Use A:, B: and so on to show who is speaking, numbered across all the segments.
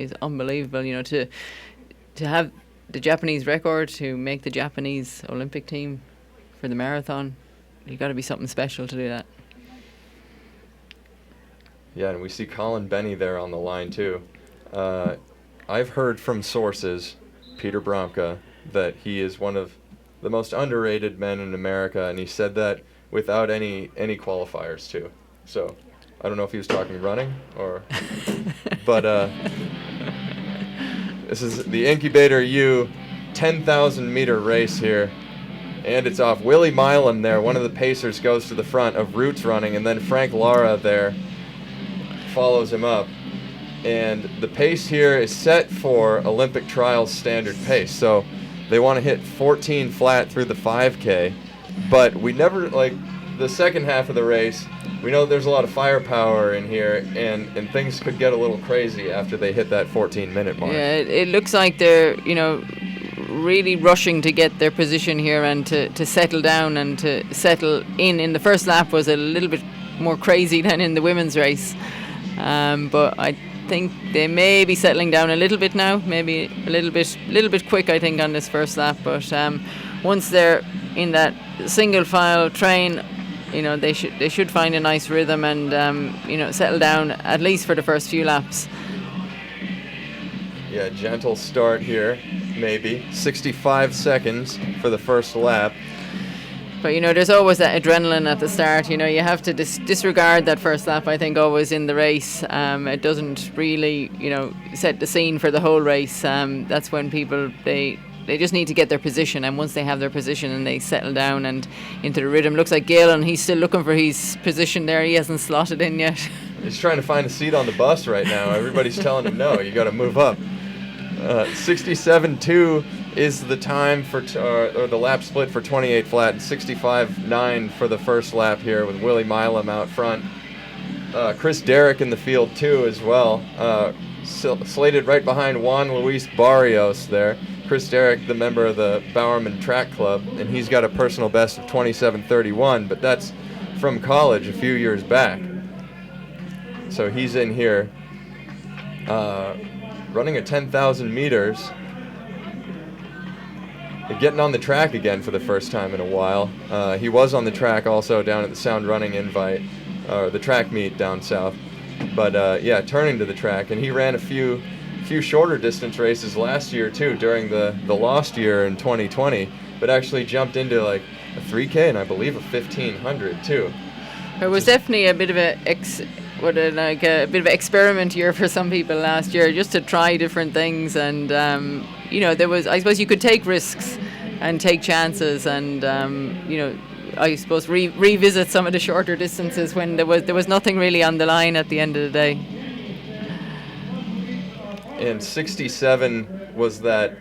A: is unbelievable. To have the Japanese record, to make the Japanese Olympic team for the marathon, you got to be something special to do that.
B: Yeah, and we see Colin Benny there on the line too. I've heard from sources, Peter Bromka, that he is one of the most underrated men in America, and he said that without any qualifiers too. So I don't know if he was talking running or, but this is the IncubatorU 10,000 meter race here, and it's off. Willie Milam there, one of the pacers, goes to the front of Roots running, and then Frank Lara there follows him up. And the pace here is set for Olympic trials standard pace. So they want to hit 14 flat through the 5K. But we never, like, the second half of the race, we know there's a lot of firepower in here, and things could get a little crazy after they hit that 14-minute mark.
A: Yeah, it looks like they're, really rushing to get their position here and to settle down and to settle in. The first lap was a little bit more crazy than in the women's race. But I think they may be settling down a little bit now, maybe a little bit quick, I think, on this first lap. But once they're in that single file train, they should find a nice rhythm and settle down at least for the first few laps.
B: Yeah, gentle start here, maybe 65 seconds for the first lap.
A: But, there's always that adrenaline at the start. You have to disregard that first lap, I think, always in the race. It doesn't really, set the scene for the whole race. That's when people, they just need to get their position. And once they have their position and they settle down and into the rhythm. Looks like Galen, he's still looking for his position there. He hasn't slotted in yet.
B: He's trying to find a seat on the bus right now. Everybody's telling him, no, you got to move up. 67.2 is the time for or the lap split for 28 flat, and 65.9 for the first lap here with Willie Milam out front. Chris Derrick in the field too as well, slated right behind Juan Luis Barrios there. Chris Derrick, the member of the Bowerman Track Club, and he's got a personal best of 27.31, but that's from college a few years back. So he's in here running a 10,000 meters. Getting on the track again for the first time in a while. He was on the track also down at the Sound Running Invite, or the track meet down south. But turning to the track, and he ran a few shorter distance races last year too during the lost year in 2020, but actually jumped into like a 3K and I believe a 1500 too.
A: It was definitely a bit of a bit of an experiment year for some people last year, just to try different things, and there was, I suppose, you could take risks and take chances, and I suppose revisit some of the shorter distances when there was nothing really on the line at the end of the day.
B: And 67 was that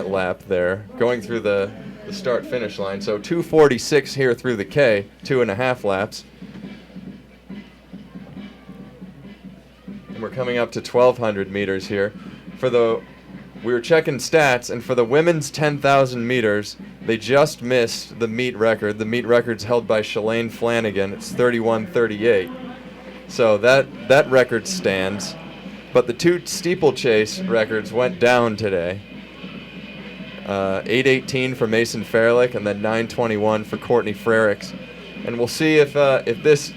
B: lap there going through the start finish line. So 2:46 here through the K, 2.5 laps. And we're coming up to 1,200 meters here. We were checking stats, and for the women's 10,000 meters, they just missed the meet record. The meet record's held by Shalane Flanagan. It's 31:38. So that record stands. But the two steeplechase records went down today. 8:18 for Mason Fairlick, and then 9:21 for Courtney Frericks. And we'll see if this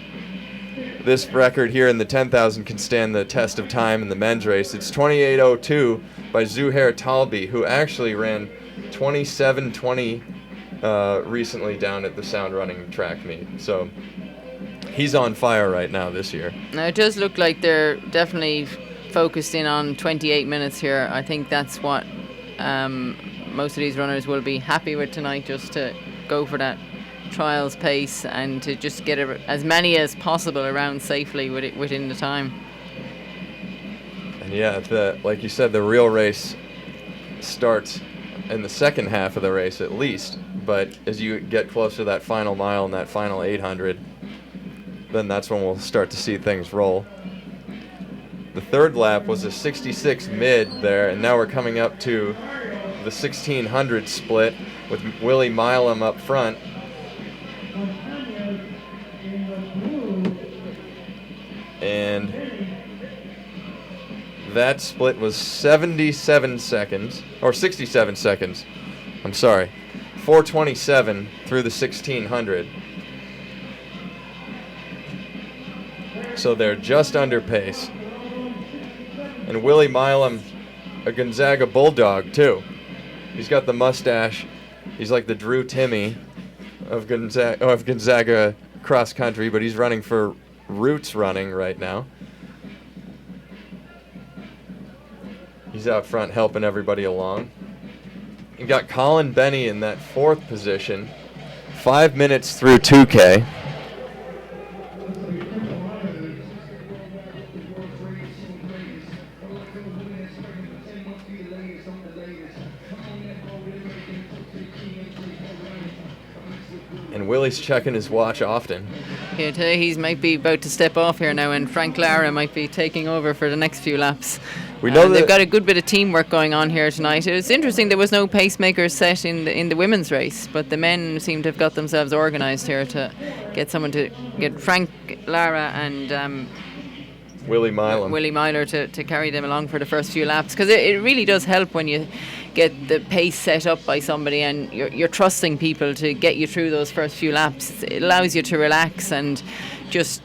B: record here in the 10,000 can stand the test of time in the men's race. It's 28:02 by Zuhair Talbi, who actually ran 27:20 recently down at the Sound Running track meet. So he's on fire right now this year.
A: Now it does look like they're definitely focused in on 28 minutes here. I think that's what most of these runners will be happy with tonight, just to go for that trials pace and to just get as many as possible around safely within the time.
B: And yeah, like you said, the real race starts in the second half of the race at least, but as you get closer to that final mile and that final 800, then that's when we'll start to see things roll. The third lap was a 66 mid there, and now we're coming up to the 1600 split with Willie Milam up front. And That split was 77 seconds, or 67 seconds. I'm sorry. 4:27 through the 1600. So they're just under pace. And Willie Milam, a Gonzaga Bulldog, too. He's got the mustache. He's like the Drew Timme of Gonzaga cross country, but he's running for Roots Running right now. He's out front helping everybody along. You got Colin Benny in that 4th position. 5 minutes through 2K. And Willie's checking his watch often.
A: Yeah, today he might be about to step off here now, and Frank Lara might be taking over for the next few laps.
B: We know
A: they've got a good bit of teamwork going on here tonight. It was interesting there was no pacemakers set in the women's race, but the men seem to have got themselves organised here to get Frank Lara and
B: Willie
A: Myler to carry them along for the first few laps, because it really does help when you get the pace set up by somebody and you're trusting people to get you through those first few laps. It allows you to relax and just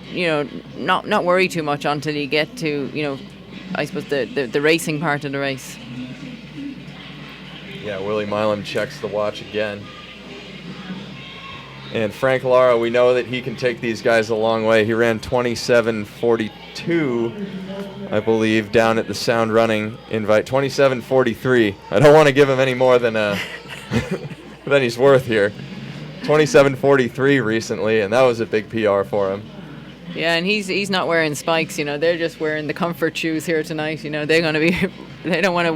A: not worry too much until you get to I suppose the racing part of the race.
B: Yeah, Willie Milam checks the watch again. And Frank Lara, we know that he can take these guys a long way. He ran 27:42, I believe, down at the Sound Running invite. 27:43. I don't want to give him any more than than he's worth here. 27:43 recently, and that was a big PR for him.
A: Yeah, and he's not wearing spikes. They're just wearing the comfort shoes here tonight. They're going to be. They don't want to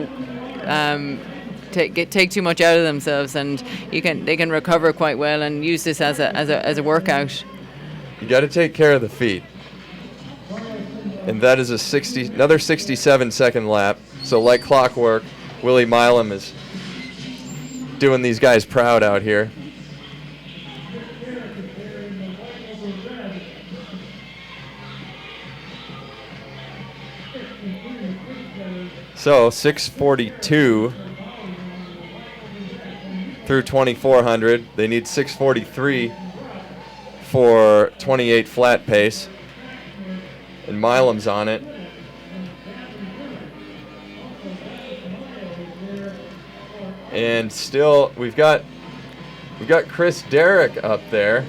A: take too much out of themselves, and they can recover quite well and use this as a workout.
B: You got to take care of the feet, and that is another 67-second lap. So like clockwork, Willie Milam is doing these guys proud out here. So 6:42 through 2400. They need 6:43 for 28 flat pace. And Milam's on it. And still we've got Chris Derrick up there.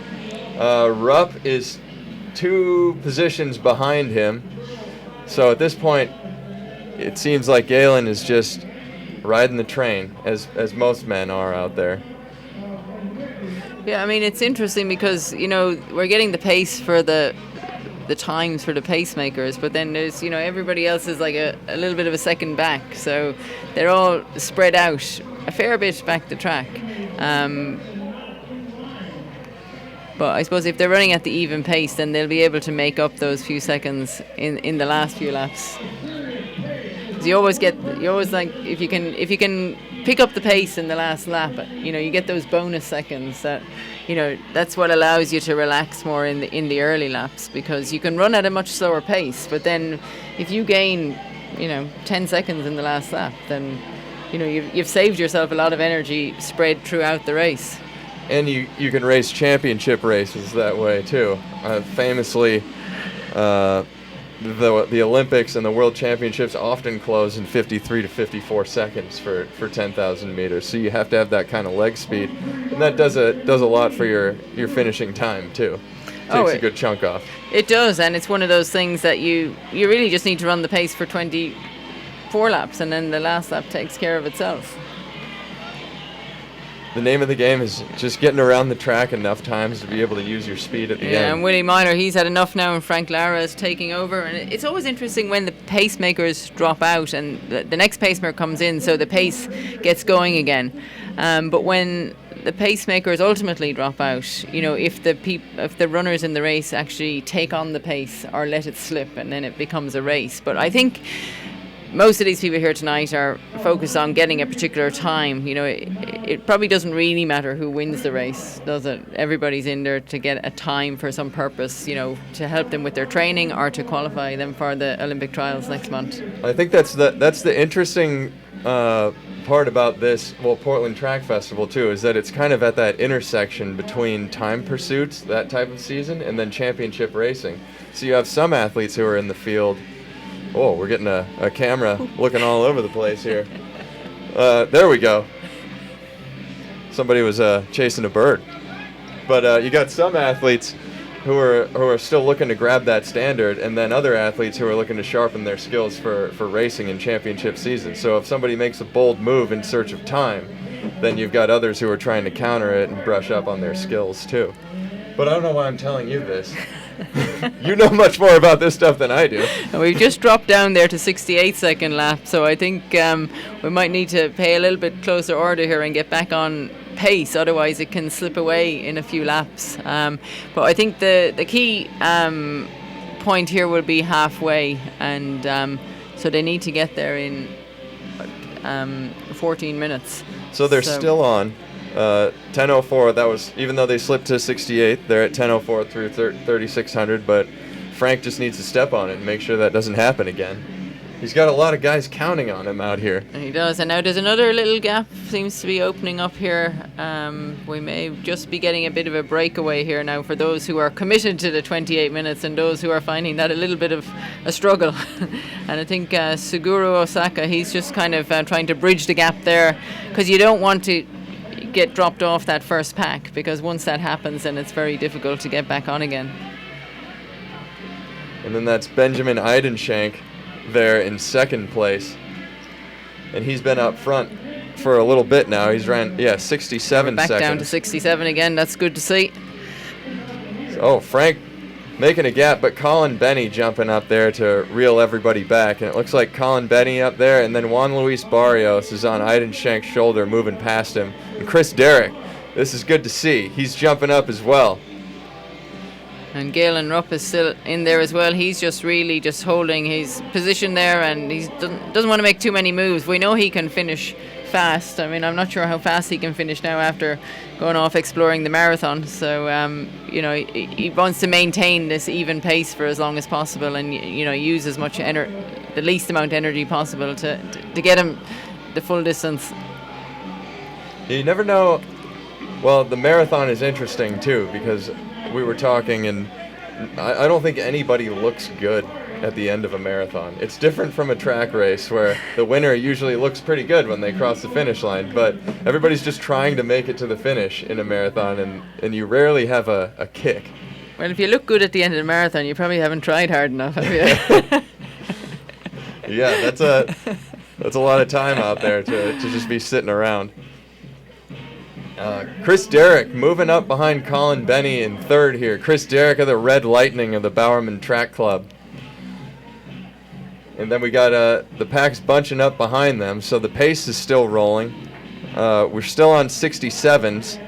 B: Rupp is 2 positions behind him. So at this point it seems like Galen is just riding the train, as most men are out there.
A: Yeah, I mean, it's interesting because, we're getting the pace for the times for the pacemakers, but then there's, everybody else is like a little bit of a second back, so they're all spread out a fair bit back the track. But I suppose if they're running at the even pace, then they'll be able to make up those few seconds in the last few laps. You always like if you can pick up the pace in the last lap, you get those bonus seconds that that's what allows you to relax more in the early laps, because you can run at a much slower pace, but then if you gain 10 seconds in the last lap, then you've saved yourself a lot of energy spread throughout the race.
B: And you can race championship races that way too. Famously, the Olympics and the World Championships often close in 53 to 54 seconds for 10,000 meters. So you have to have that kind of leg speed, and that does a lot for your finishing time too. Takes a good chunk off.
A: It does, and it's one of those things that you really just need to run the pace for 24 laps, and then the last lap takes care of itself.
B: The name of the game is just getting around the track enough times to be able to use your speed at the end.
A: Yeah, and Willie Myler, he's had enough now, and Frank Lara is taking over. And it's always interesting when the pacemakers drop out and the next pacemaker comes in, so the pace gets going again. But when the pacemakers ultimately drop out, if the runners in the race actually take on the pace or let it slip, and then it becomes a race. But I think most of these people here tonight are focused on getting a particular time. You know, it probably doesn't really matter who wins the race, does it? Everybody's in there to get a time for some purpose, you know, to help them with their training or to qualify them for the Olympic trials next month.
B: I think that's the interesting part about this, Portland Track Festival too, is that it's kind of at that intersection between time pursuits, that type of season, and then championship racing. So you have some athletes who are in the field. Oh, we're getting a camera looking all over the place here. There we go. Somebody was chasing a bird. But you got some athletes who are still looking to grab that standard, and then other athletes who are looking to sharpen their skills for racing in championship season. So if somebody makes a bold move in search of time, then you've got others who are trying to counter it and brush up on their skills too. But I don't know why I'm telling you this. You know much more about this stuff than I do.
A: And we've just dropped down there to 68-second lap, so I think we might need to pay a little bit closer order here and get back on pace, otherwise it can slip away in a few laps. But I think the key point here will be halfway, and so they need to get there in 14 minutes.
B: So they're still on 10:04. That was, even though they slipped to 68, they're at 10:04 through 3600. But Frank just needs to step on it and make sure that doesn't happen again. He's got a lot of guys counting on him out here.
A: He does, and now there's another little gap seems to be opening up here. We may just be getting a bit of a breakaway here now for those who are committed to the 28 minutes and those who are finding that a little bit of a struggle. And I think Suguru Osako, he's just kind of trying to bridge the gap there, because you don't want to get dropped off that first pack, because once that happens then it's very difficult to get back on again.
B: And then that's Benjamin Eidenshank there in second place, and he's been up front for a little bit now. He's ran 67
A: back
B: seconds.
A: Down to 67 again. That's good to see.
B: So Frank making a gap, but Colin Benny jumping up there to reel everybody back, and it looks like Colin Benny up there, and then Juan Luis Barrios is on Eidenshank's shoulder moving past him, and Chris Derrick, this is good to see, he's jumping up as well.
A: And Galen Rupp is still in there as well. He's just really just holding his position there, and he doesn't want to make too many moves. We know he can finish fast. I mean, I'm not sure how fast he can finish now after going off exploring the marathon. So, he wants to maintain this even pace for as long as possible, and use as much the least amount of energy possible to get him the full distance.
B: You never know. Well, the marathon is interesting too, because we were talking, and I don't think anybody looks good at the end of a marathon. It's different from a track race where the winner usually looks pretty good when they cross the finish line, but everybody's just trying to make it to the finish in a marathon, and you rarely have a kick.
A: Well, if you look good at the end of the marathon, you probably haven't tried hard enough, have you?
B: Yeah, that's a lot of time out there to just be sitting around. Chris Derrick moving up behind Colin Benny in third here. Chris Derrick of the Red Lightning of the Bowerman Track Club. And then we got the packs bunching up behind them, so the pace is still rolling. We're still on 67s.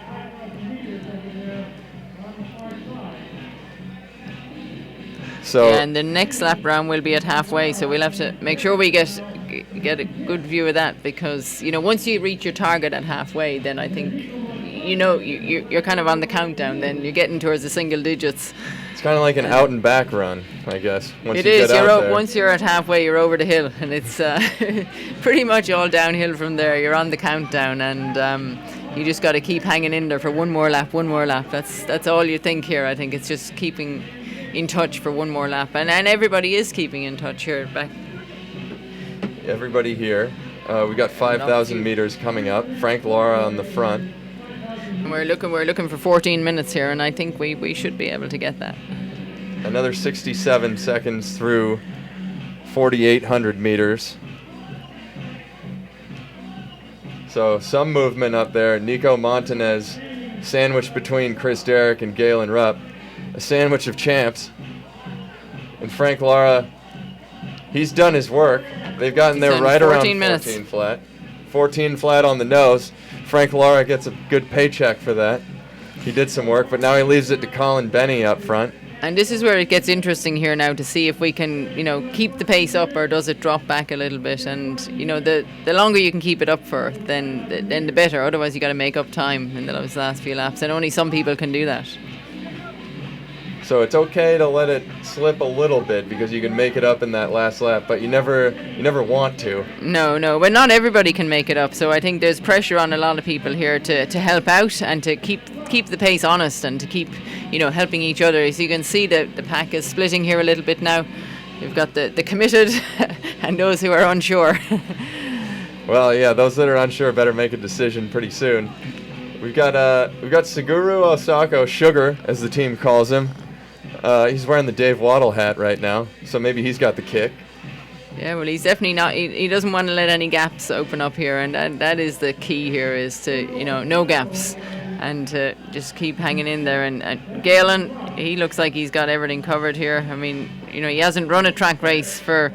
B: So
A: and the next lap round will be at halfway, so we'll have to make sure we get a good view of that, because once you reach your target at halfway, then I think you're kind of on the countdown. Then you're getting towards the single digits.
B: It's kind of like an out and back run, I guess.
A: It is. Once you're at halfway, you're over the hill, and it's pretty much all downhill from there. You're on the countdown, and you just got to keep hanging in there for one more lap. That's all you think here. I think it's just keeping in touch for one more lap, and everybody is keeping in touch here back.
B: Everybody here. We got 5,000 meters coming up. Frank Lara on the front.
A: And we're looking for 14 minutes here, and I think we should be able to get that.
B: Another 67 seconds through 4,800 meters. So some movement up there. Nico Montanez sandwiched between Chris Derrick and Galen Rupp. A sandwich of champs. And Frank Lara, he's done his work. They've gotten there right around 14
A: minutes.
B: Flat. 14 flat on the nose. Frank Lara gets a good paycheck for that. He did some work, but now he leaves it to Colin Benny up front.
A: And this is where it gets interesting here now to see if we can, keep the pace up or does it drop back a little bit. And, the longer you can keep it up for, then the better. Otherwise, you got to make up time in those last few laps. And only some people can do that.
B: So it's okay to let it slip a little bit because you can make it up in that last lap, but you never want to.
A: No, but not everybody can make it up. So I think there's pressure on a lot of people here to help out and to keep the pace honest and to keep, helping each other. As you can see, the pack is splitting here a little bit now. You've got the committed and those who are unsure.
B: Well, yeah, those that are unsure better make a decision pretty soon. We've got Suguru Osako, Sugar, as the team calls him. He's wearing the Dave Waddle hat right now, so maybe he's got the kick.
A: Yeah, well, he's definitely not. He doesn't want to let any gaps open up here, and that is the key here: is to no gaps, and to just keep hanging in there. And Galen, he looks like he's got everything covered here. I mean, he hasn't run a track race for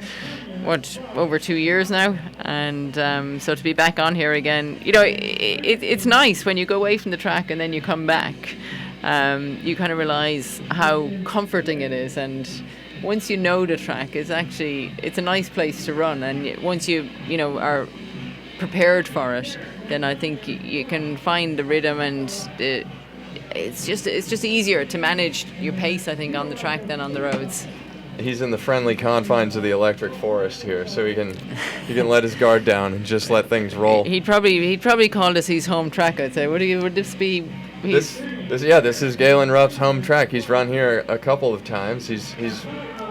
A: over 2 years now, and so to be back on here again, it's nice when you go away from the track and then you come back. You kind of realize how comforting it is, and once you know the track, it's a nice place to run, and once you are prepared for it, then I think you can find the rhythm, and it's just easier to manage your pace, I think, on the track than on the roads.
B: He's in the friendly confines of the electric forest here, so he can let his guard down and just let things roll.
A: He'd probably call this his home track, I'd say. Would this be?
B: This is Galen Rupp's home track. He's run here a couple of times. He's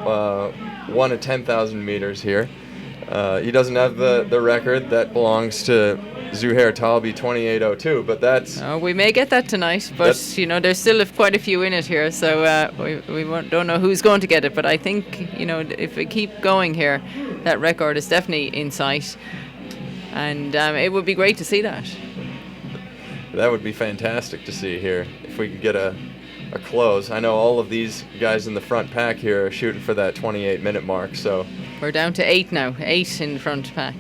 B: won a 10,000 meters here. He doesn't have the record that belongs to Zuhair Talbi 28:02, but that's...
A: we may get that tonight, but there's still quite a few in it here, so we don't know who's going to get it, but I think, if we keep going here, that record is definitely in sight, and it would be great to see that.
B: That would be fantastic to see here, if we could get a close. I know all of these guys in the front pack here are shooting for that 28-minute mark, so...
A: We're down to 8 now, 8 in the front pack.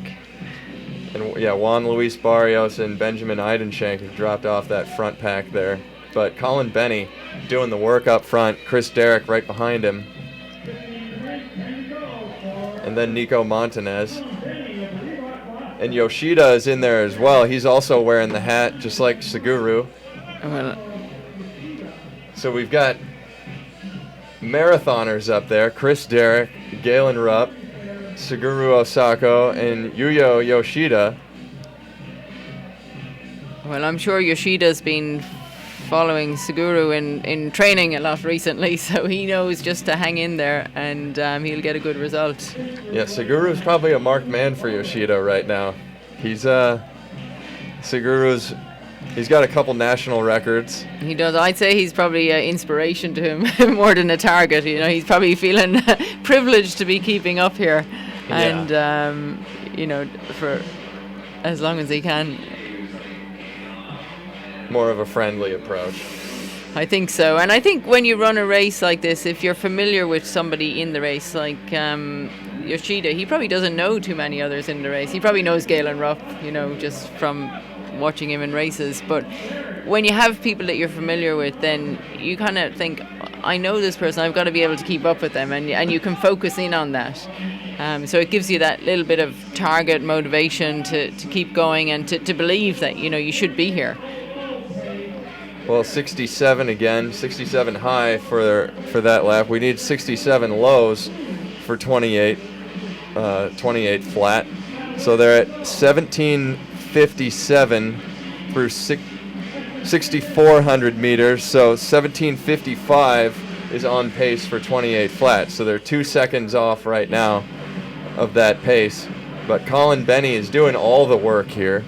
B: And yeah, Juan Luis Barrios and Benjamin Eidenshank have dropped off that front pack there. But Colin Benny doing the work up front, Chris Derrick right behind him. And then Nico Montanez. And Yoshida is in there as well. He's also wearing the hat, just like Suguru.
A: Well,
B: so we've got marathoners up there, Chris Derrick, Galen Rupp, Suguru Osako, and Yuya Yoshida.
A: Well, I'm sure Yoshida's been following Suguru in training a lot recently, so he knows just to hang in there, and he'll get a good result.
B: Yeah, Suguru's probably a marked man for Yoshida right now. He's he's got a couple national records.
A: He does. I'd say he's probably an inspiration to him more than a target. He's probably feeling privileged to be keeping up here, and for as long as he can.
B: More of a friendly approach.
A: I think so, and I think when you run a race like this, if you're familiar with somebody in the race, like Yoshida, he probably doesn't know too many others in the race. He probably knows Galen Rupp, just from watching him in races. But when you have people that you're familiar with, then you kind of think, I know this person, I've got to be able to keep up with them, and you can focus in on that. So it gives you that little bit of target motivation to keep going and to believe that you should be here.
B: Well, 67 again, 67 high for that lap. We need 67 lows for 28 flat. So they're at 17:57 through 6,400 meters. So 17:55 is on pace for 28 flat. So they're 2 seconds off right now of that pace. But Colin Benny is doing all the work here.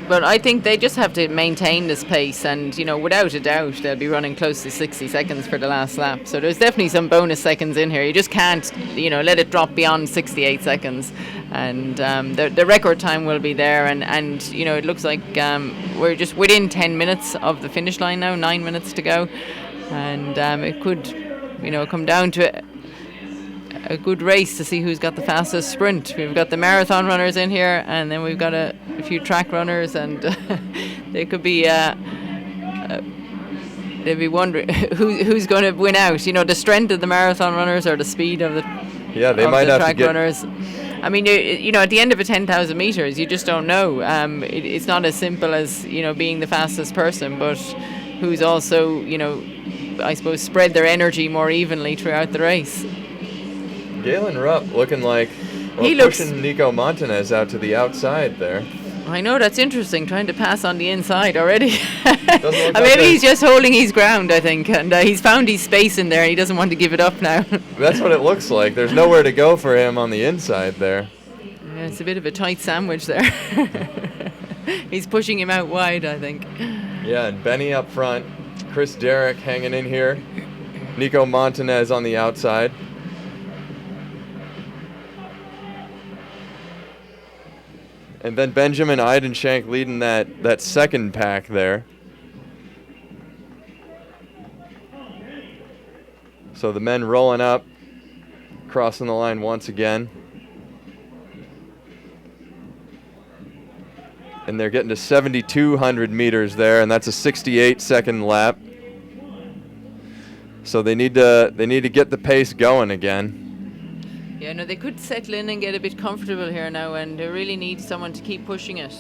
A: But I think they just have to maintain this pace, and without a doubt they'll be running close to 60 seconds for the last lap. So there's definitely some bonus seconds in here. You just can't let it drop beyond 68 seconds, and the record time will be there, and it looks like we're just within 10 minutes of the finish line now, 9 minutes to go, and it could come down to a good race to see who's got the fastest sprint. We've got the marathon runners in here, and then we've got a few track runners, and they could be they'd be wondering who's going to win out. You know, the strength of the marathon runners or the speed of the
B: they might have
A: track
B: to get
A: runners. I mean, you know, at the end of a 10,000 meters, you just don't know. It's not as simple as, you know, being the fastest person, but who's also, you know, I suppose spread their energy more evenly throughout the race.
B: Galen Rupp looking like pushing Nico Montanez out to the outside there.
A: I know, that's interesting, trying to pass on the inside already.
B: Maybe
A: he's just holding his ground, I think, and he's found his space in there and he doesn't want to give it up now.
B: That's what it looks like. There's nowhere to go for him on the inside there.
A: Yeah, it's a bit of a tight sandwich there. He's pushing him out wide, I think.
B: Yeah, and Benny up front, Chris Derrick hanging in here, Nico Montanez on the outside. And then Benjamin Eidenshank leading that second pack there. So the men rolling up, crossing the line once again. And they're getting to 7,200 meters there, and that's a 68-second lap. So they need to get the pace going again.
A: Yeah, no, they could settle in and get a bit comfortable here now, and they really need someone to keep pushing it.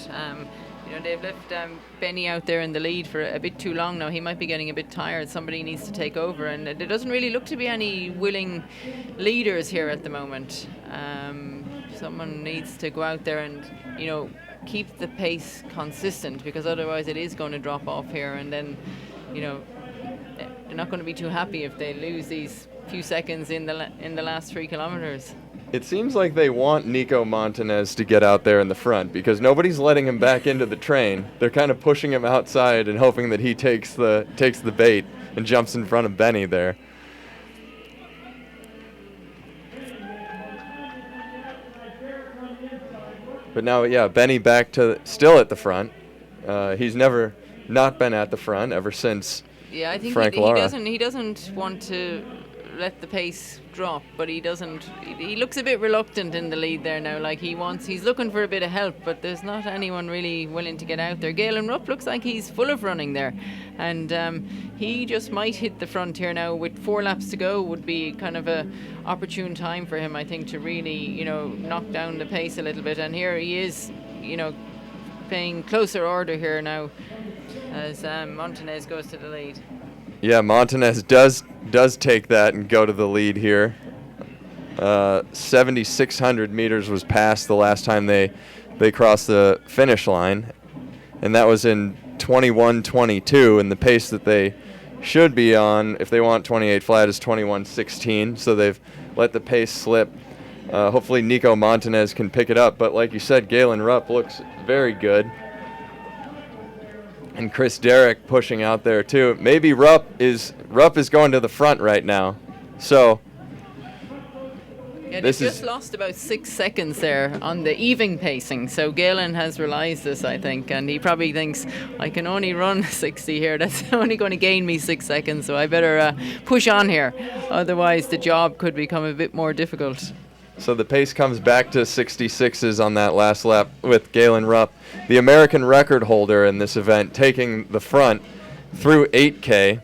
A: You know, they've left Benny out there in the lead for a bit too long now. He might be getting a bit tired. Somebody needs to take over, and there doesn't really look to be any willing leaders here at the moment. Someone needs to go out there and, you know, keep the pace consistent, because otherwise it is going to drop off here, and then, you know, they're not going to be too happy if they lose these few seconds in the last 3 kilometers.
B: It seems like they want Nico Montanez to get out there in the front, because nobody's letting him back into the train. They're kind of pushing him outside and hoping that he takes the bait and jumps in front of Benny there. But now, yeah, Benny back to still at the front. He's never not been at the front ever since.
A: Yeah, I think
B: Frank Lara.
A: He doesn't want to let the pace drop, but he looks a bit reluctant in the lead there now. Like he's looking for a bit of help, but there's not anyone really willing to get out there. Galen Rupp looks like he's full of running there, and he just might hit the front here now with 4 laps to go. Would be kind of a opportune time for him, I think, to really, you know, knock down the pace a little bit. And here he is, you know, paying closer order here now as Montanez goes to the lead.
B: Yeah, Montanez does take that and go to the lead here. 7,600 meters was passed the last time they crossed the finish line, and that was in 21:22, and the pace that they should be on if they want 28 flat is 21:16, so they've let the pace slip. Hopefully Nico Montanez can pick it up, but like you said, Galen Rupp looks very good. And Chris Derrick pushing out there too. Maybe Rupp is going to the front right now. So
A: yeah, they just lost about 6 seconds there on the even pacing. So Galen has realised this, I think, and he probably thinks, I can only run 60 here. That's only going to gain me 6 seconds, so I better push on here. Otherwise, the job could become a bit more difficult.
B: So the pace comes back to 66s on that last lap with Galen Rupp, the American record holder in this event, taking the front through 8K.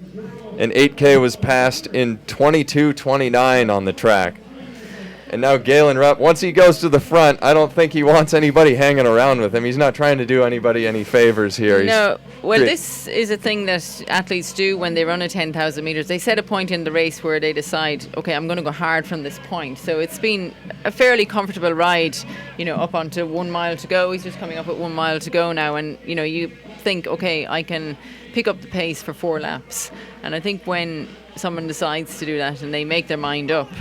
B: And 8K was passed in 22:29 on the track. And now Galen Rupp, once he goes to the front, I don't think he wants anybody hanging around with him. He's not trying to do anybody any favors here.
A: No, well, this is a thing that athletes do when they run a 10,000 meters. They set a point in the race where they decide, okay, I'm going to go hard from this point. So it's been a fairly comfortable ride, you know, up onto 1 mile to go. He's just coming up at 1 mile to go now. And, you know, you think, okay, I can pick up the pace for 4 laps. And I think when someone decides to do that and they make their mind up,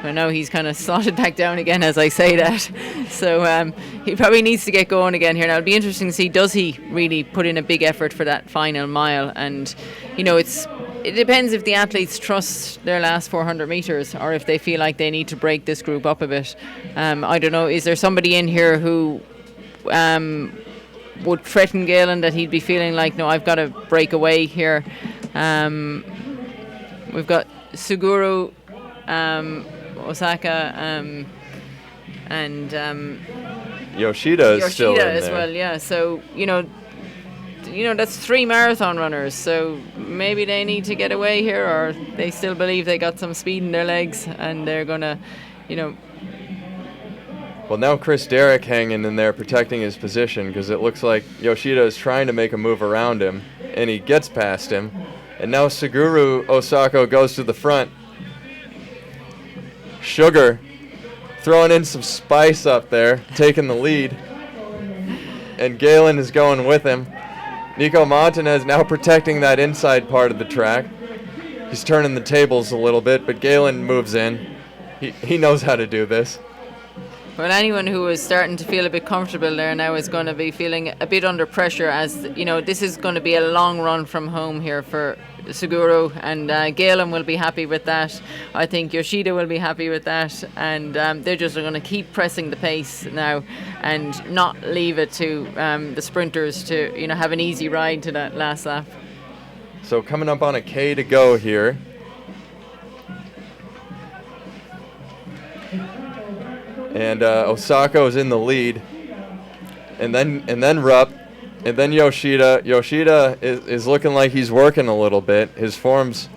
A: I know he's kind of slotted back down again as I say that. So he probably needs to get going again here. Now, it'll be interesting to see, does he really put in a big effort for that final mile? And, you know, it depends if the athletes trust their last 400 metres or if they feel like they need to break this group up a bit. I don't know, is there somebody in here who would threaten Galen that he'd be feeling like, no, I've got to break away here? We've got Suguru Osako and
B: Yoshida is still in
A: as
B: there.
A: well, yeah. So, you know, that's 3 marathon runners, so maybe they need to get away here, or they still believe they got some speed in their legs and they're gonna,
B: Well, now Chris Derrick hanging in there protecting his position, because it looks like Yoshida is trying to make a move around him, and he gets past him. And now Suguru Osako goes to the front. Sugar throwing in some spice up there, taking the lead. And Galen is going with him. Nico Montanez now protecting that inside part of the track. He's turning the tables a little bit, but Galen moves in. He knows how to do this.
A: Well, anyone who is starting to feel a bit comfortable there now is going to be feeling a bit under pressure, as this is going to be a long run from home here for Suguru, and Galen will be happy with that. I think Yoshida will be happy with that, and they're just going to keep pressing the pace now and not leave it to the sprinters to have an easy ride to that last lap.
B: So coming up on a K to go here. And Osako is in the lead, and then Rupp, and then Yoshida. Yoshida is looking like he's working a little bit. His form's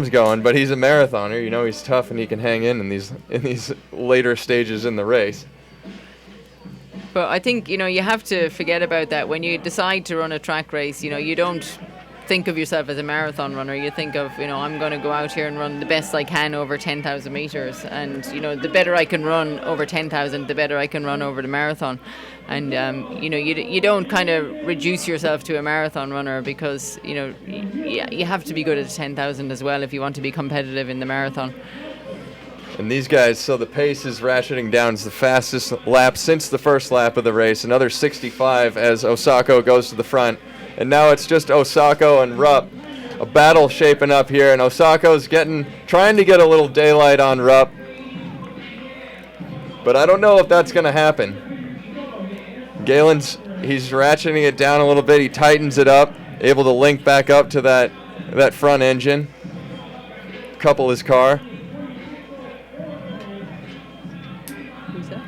B: going, but he's a marathoner. He's tough and he can hang in these later stages in the race.
A: But I think you have to forget about that when you decide to run a track race. You don't think of yourself as a marathon runner. You think of, I'm going to go out here and run the best I can over 10,000 meters, and the better I can run over 10,000, the better I can run over the marathon. And you don't kind of reduce yourself to a marathon runner, because you have to be good at 10,000 as well if you want to be competitive in the marathon.
B: And these guys, so the pace is ratcheting down. It's the fastest lap since the first lap of the race. Another 65 as Osako goes to the front. And now it's just Osako and Rupp. A battle shaping up here, and Osako's trying to get a little daylight on Rupp. But I don't know if that's going to happen. He's ratcheting it down a little bit. He tightens it up, able to link back up to that front engine, couple his car.
A: Who's that?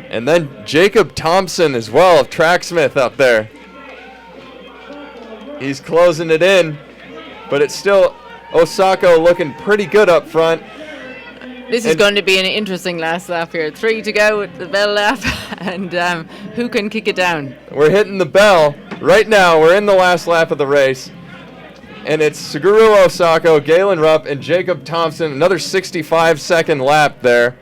B: And then Jacob Thompson as well of Tracksmith up there. He's closing it in, but it's still Osako looking pretty good up front.
A: This is going to be an interesting last lap here. 3 to go with the bell lap, and who can kick it down?
B: We're hitting the bell right now. We're in the last lap of the race, and it's Suguru Osako, Galen Rupp, and Jacob Thompson. Another 65-second lap there.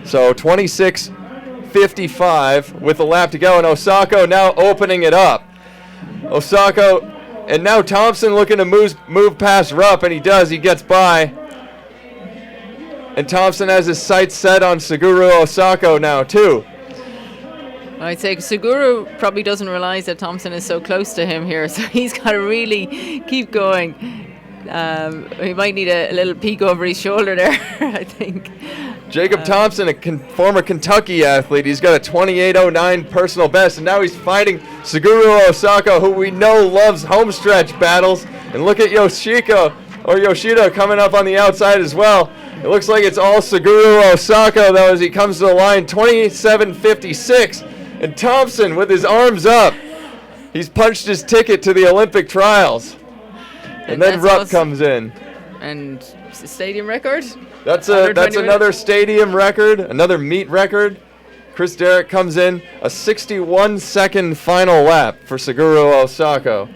B: So 26:55 with a lap to go, and Osako now opening it up. Osako, and now Thompson looking to move past Rupp, and he does. He gets by. And Thompson has his sights set on Suguru Osako now, too.
A: I'd say Suguru probably doesn't realize that Thompson is so close to him here, so he's got to really keep going. He might need a little peek over his shoulder there, I think.
B: Jacob Thompson, a former Kentucky athlete, he's got a 28:09 personal best, and now he's fighting Suguru Osako, who we know loves homestretch battles. And look at Yoshida coming up on the outside as well. It looks like it's all Suguru Osako, though, as he comes to the line, 27:56. And Thompson with his arms up. He's punched his ticket to the Olympic trials. And then Rupp comes in.
A: And stadium record?
B: That's another stadium record, another meet record. Chris Derrick comes in, a 61-second final lap for Suguru Osako.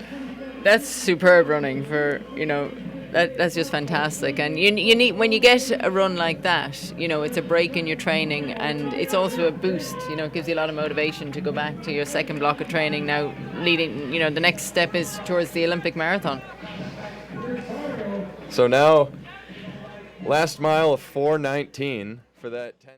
A: That's superb running for, that's just fantastic. And you need, when you get a run like that, it's a break in your training, and it's also a boost. It gives you a lot of motivation to go back to your second block of training now, leading, the next step is towards the Olympic marathon.
B: So now, last mile of 4:19 for that 10.